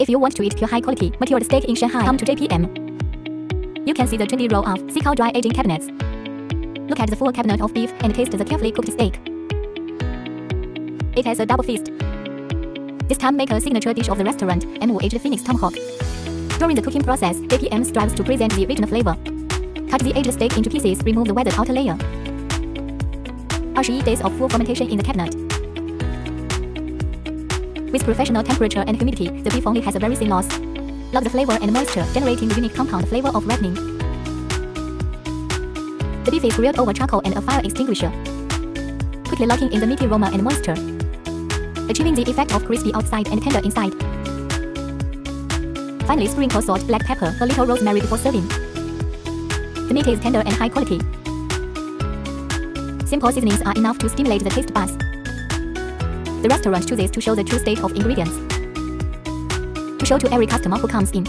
If you want to eat pure high-quality, matured steak in Shanghai, come to JPM. You can see the trendy row of SICAO dry aging cabinets. Look at the full cabinet of beef and taste the carefully cooked steak. It has a double feast. This time make a signature dish of the restaurant, aged Phoenix tomahawk. During the cooking process, JPM strives to present the original flavor. Cut the aged steak into pieces, remove the weathered outer layer. 28 days of full fermentation in the cabinet. With professional temperature and humidity, the beef only has a very thin loss. Lock the flavor and moisture, generating the unique compound flavor of ripening. The beef is grilled over charcoal and a fire extinguisher, quickly locking in the meaty aroma and moisture, achieving the effect of crispy outside and tender inside. Finally, sprinkle salt, black pepper, a little rosemary before serving. The meat is tender and high quality. Simple seasonings are enough to stimulate the taste buds. The restaurant chooses to show the true state of ingredients, to show to every customer who comes in.